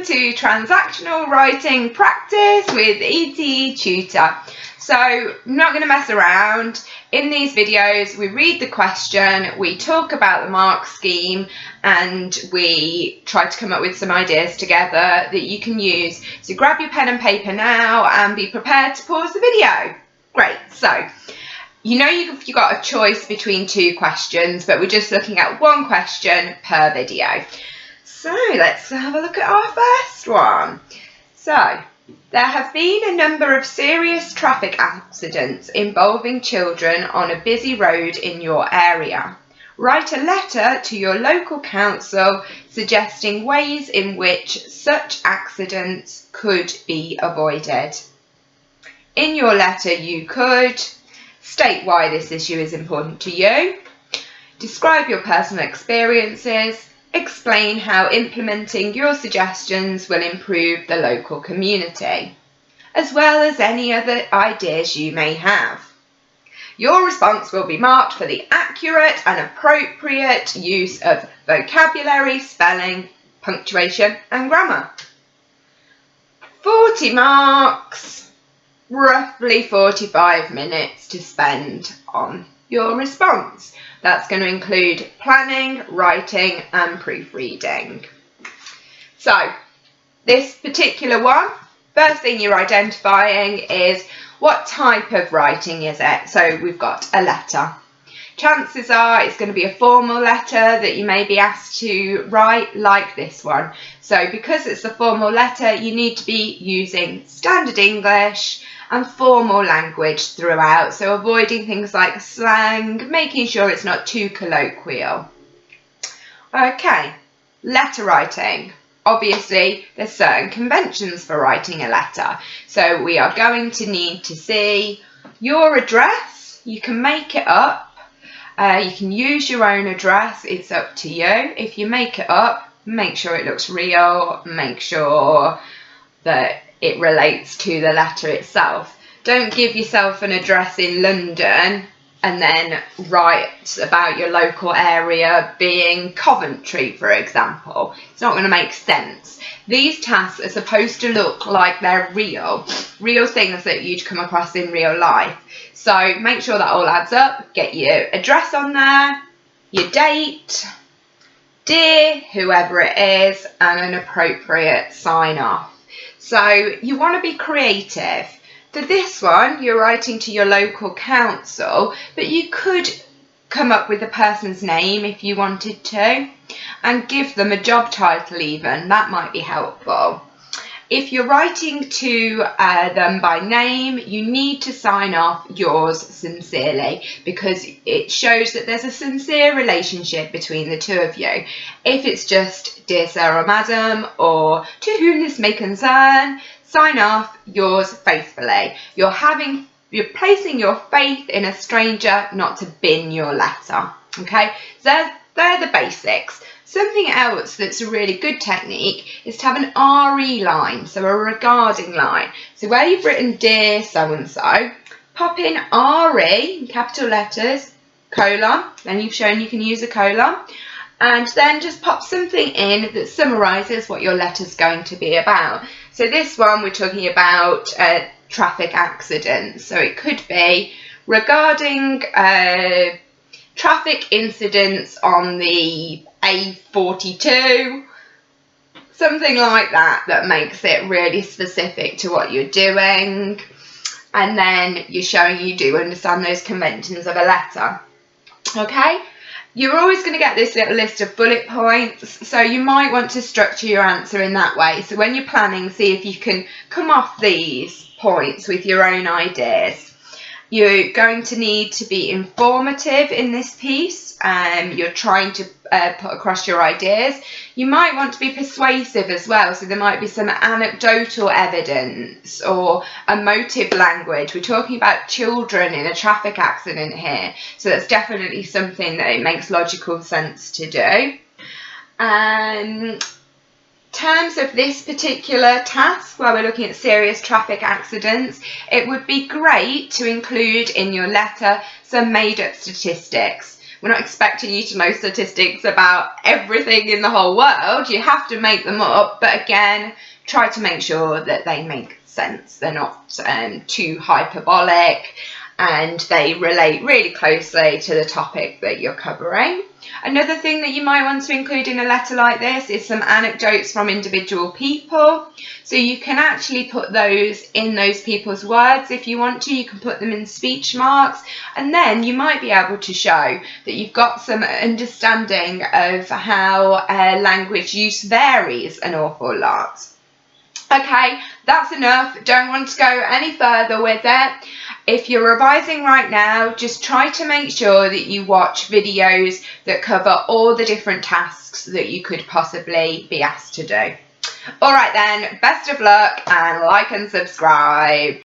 to Transactional Writing Practice with ETETutor. So I'm not going to mess around. In these videos we read the question, we talk about the mark scheme, and we try to come up with some ideas together that you can use. So grab your pen and paper now and be prepared to pause the video. Great. So you know you've got a choice between two questions, but we're just looking at one question per video. So let's have a look at our first one. So there have been a number of serious traffic accidents involving children on a busy road in your area. Write a letter to your local council suggesting ways in which such accidents could be avoided. In your letter you could state why this issue is important to you, describe your personal experiences, explain how implementing your suggestions will improve the local community, as well as any other ideas you may have. Your response will be marked for the accurate and appropriate use of vocabulary, spelling, punctuation and grammar. 40 marks, roughly 45 minutes to spend on your response. That's going to include planning, writing and proofreading. So this particular one, first thing you're identifying is what type of writing is it. So we've got a letter. Chances are it's going to be a formal letter that you may be asked to write, like this one. So because it's a formal letter, you need to be using standard English and formal language throughout, so avoiding things like slang, making sure it's not too colloquial. Okay, letter writing. Obviously there's certain conventions for writing a letter, so we are going to need to see your address. You can make it up, you can use your own address, it's up to you. If you make it up, make sure it looks real, make sure that it relates to the letter itself. Don't give yourself an address in London and then write about your local area being Coventry, for example. It's not going to make sense. These tasks are supposed to look like they're real things that you'd come across in real life. So make sure that all adds up. Get your address on there, your date, dear whoever it is, and an appropriate sign off. So you want to be creative. For this one, you're writing to your local council, but you could come up with a person's name if you wanted to, and give them a job title even. That might be helpful. If you're writing to them by name, you need to sign off yours sincerely, because it shows that there's a sincere relationship between the two of you. If it's just dear sir or madam, or to whom this may concern, sign off yours faithfully. You're placing your faith in a stranger not to bin your letter. Okay, so they're the basics. Something else that's a really good technique is to have an RE line, so a regarding line. So where you've written dear so-and-so, pop in RE, capital letters, colon, then you've shown you can use a colon, and then just pop something in that summarises what your letter's going to be about. So this one we're talking about traffic accidents, so it could be regarding traffic incidents on the A42, something like that makes it really specific to what you're doing, and then you're showing you do understand those conventions of a letter. Okay, you're always going to get this little list of bullet points, so you might want to structure your answer in that way. So when you're planning, see if you can come off these points with your own ideas. You're going to need to be informative in this piece. You're trying to put across your ideas. You might want to be persuasive as well, so there might be some anecdotal evidence or emotive language. We're talking about children in a traffic accident here, so that's definitely something that it makes logical sense to do. Terms of this particular task, where we're looking at serious traffic accidents, it would be great to include in your letter some made-up statistics. We're not expecting you to know statistics about everything in the whole world. You have to make them up, but again, try to make sure that they make sense. They're not too hyperbolic, and they relate really closely to the topic that you're covering. Another thing that you might want to include in a letter like this is some anecdotes from individual people. So you can actually put those in those people's words if you want to. You can put them in speech marks, and then you might be able to show that you've got some understanding of how language use varies an awful lot. Okay, that's enough. Don't want to go any further with it. If you're revising right now, just try to make sure that you watch videos that cover all the different tasks that you could possibly be asked to do. All right then, best of luck, and like and subscribe.